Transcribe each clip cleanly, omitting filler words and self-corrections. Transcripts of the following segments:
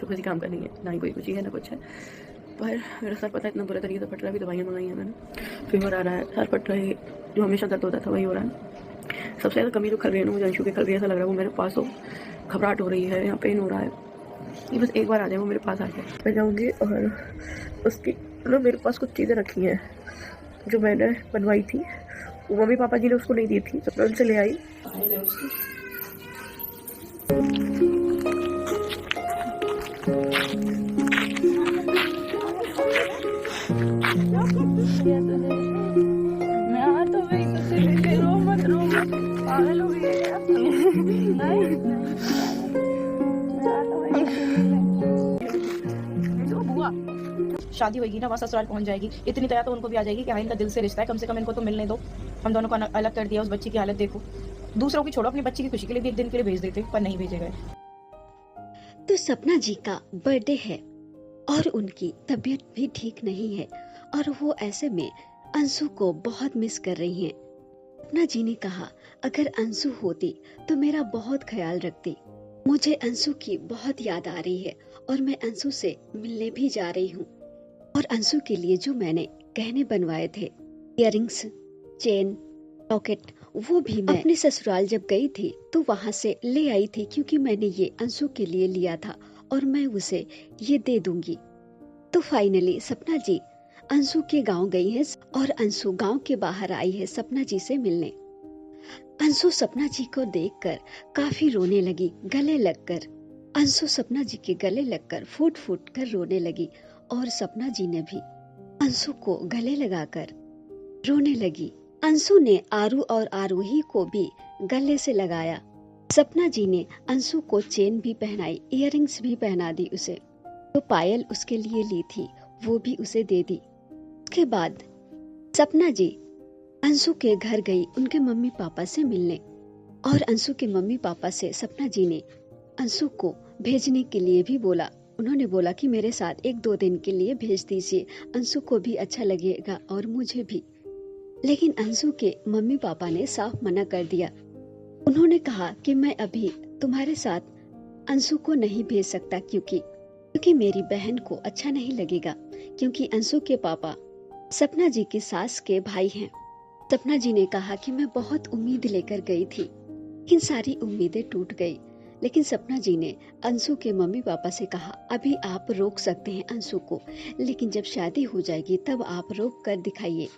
किसी काम का नहीं है, ना ही कोई खुशी है ना कुछ है। पर मेरा सर पता है इतना बुरे तरीके से फट रहा है, अभी दवाइयाँ मंगाई हैं मैंने, फीवर आ रहा है, सर फट रहा है, जो हमेशा दर्द होता था वही हो रहा है। सबसे ज़्यादा कमी जो खल रही है ना, मुझे अंशु की खल रही है, ऐसा लग रहा है वो मेरे पास हो, घबराहट हो रही है, यहाँ पेन हो रहा है, ये बस एक बार आ जाए, वो मेरे पास आ जाए, मैं जाऊँगी। और उसकी मतलब मेरे पास कुछ चीज़ें रखी हैं जो मैंने बनवाई थी, वो मम्मी पापा जी ने उसको नहीं दी थी, तो मैं उनसे ले आई। शादी होगी ना, वहाँ ससुराल पहुंच जाएगी, इतनी दया तो उनको भी आ जाएगी कि हाँ इनका दिल से रिश्ता है, कम से कम इनको तो मिलने दो। हम दोनों को अलग कर दिया, उस बच्ची की हालत देखो। दूसरों की छोड़ो, अपनी बच्ची की खुशी के लिए भी एक दिन के लिए भेज देते, पर नहीं भेजे गए। तो सपना जी का बर्थडे है और उनकी तबीयत भी ठीक नहीं है और वो ऐसे में अंशु को बहुत मिस कर रही हैं। सपना जी ने कहा अगर अंशु होती तो मेरा बहुत ख्याल रखती। मुझे अंशु की बहुत याद आ रही है और मैं अंशु से मिलने भी जा रही हूँ। और अंशु के लिए जो मैंने गहने बनवाए थे, इयररिंग्स, चेन, लॉकेट, वो भी मैं अपने ससुराल जब गई थी तो वहाँ से ले आई थी, क्योंकि मैंने ये अंशु के लिए लिया था और मैं उसे ये दे दूंगी। तो फाइनली सपना जी अंशु के गांव गई है और अंशु गांव के बाहर आई है सपना जी से मिलने। अंशु सपना जी को देखकर काफी रोने लगी, गले लगकर। अंशु सपना जी के गले लगकर फूट फूट कर रोने लगी और सपना जी ने भी अंशु को गले लगाकर रोने लगी। अंशु ने आरू और आरोही को भी गले से लगाया। सपना जी ने अंशु को चेन भी पहनाई, इयररिंग्स भी पहना दी उसे। तो पायल उसके लिए ली थी वो भी उसे दे दी। उसके बाद सपना जी अंशु के घर गई उनके मम्मी पापा से मिलने और अंशु के मम्मी पापा से सपना जी ने अंशु को भेजने के लिए भी बोला। उन्होंने बोला कि मेरे साथ 1-2 दिन के लिए भेज दीजिए, अंशु को भी अच्छा लगेगा और मुझे भी। लेकिन अंशु के मम्मी पापा ने साफ मना कर दिया। उन्होंने कहा कि मैं अभी तुम्हारे साथ अंशु को नहीं भेज सकता, क्योंकि मेरी बहन को अच्छा नहीं लगेगा, क्योंकि अंशु के पापा सपना जी की सास के भाई हैं। सपना जी ने कहा कि मैं बहुत उम्मीद लेकर गई थी, लेकिन सारी उम्मीदें टूट गई। लेकिन सपना जी ने अंशु के मम्मी पापा से कहा अभी आप रोक सकते हैं अंशु को, लेकिन जब शादी हो जाएगी तब आप रोक कर दिखाइए,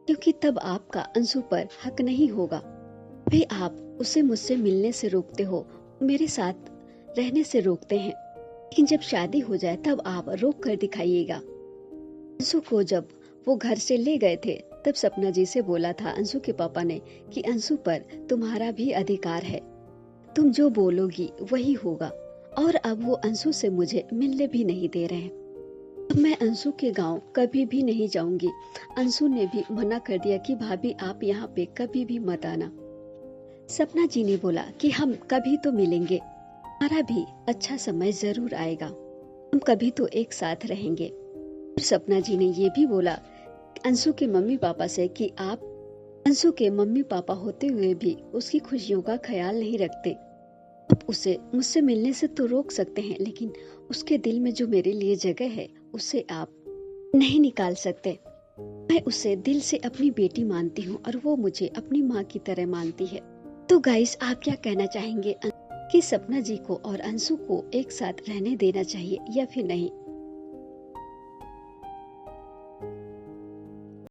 क्योंकि तब आपका अंशु पर हक नहीं होगा। अभी आप उसे मुझसे मिलने से रोकते हो, मेरे साथ रहने से रोकते हैं, लेकिन जब शादी हो जाए तब आप रोक कर दिखाइएगा। अंशु को जब वो घर से ले गए थे तब सपना जी से बोला था अंशु के पापा ने कि अंशु पर तुम्हारा भी अधिकार है, तुम जो बोलोगी वही होगा। और अब वो अंशु से मुझे मिलने भी नहीं दे रहे हैं। अब मैं अंशु के गांव कभी भी नहीं जाऊंगी। अंशु ने भी मना कर दिया कि भाभी आप यहाँ पे कभी भी मत आना। सपना जी ने बोला कि हम कभी तो मिलेंगे, हमारा भी अच्छा समय जरूर आएगा, हम कभी तो एक साथ रहेंगे। और सपना जी ने ये भी बोला अंशु के मम्मी पापा से कि आप अंशु के मम्मी पापा होते हुए भी उसकी खुशियों का ख्याल नहीं रखते। आप उसे मुझसे मिलने से तो रोक सकते हैं, लेकिन उसके दिल में जो मेरे लिए जगह है उसे आप नहीं निकाल सकते। मैं उसे दिल से अपनी बेटी मानती हूँ और वो मुझे अपनी माँ की तरह मानती है। तो गाइस, आप क्या कहना चाहेंगे कि सपना जी को और अंशु को एक साथ रहने देना चाहिए या फिर नहीं?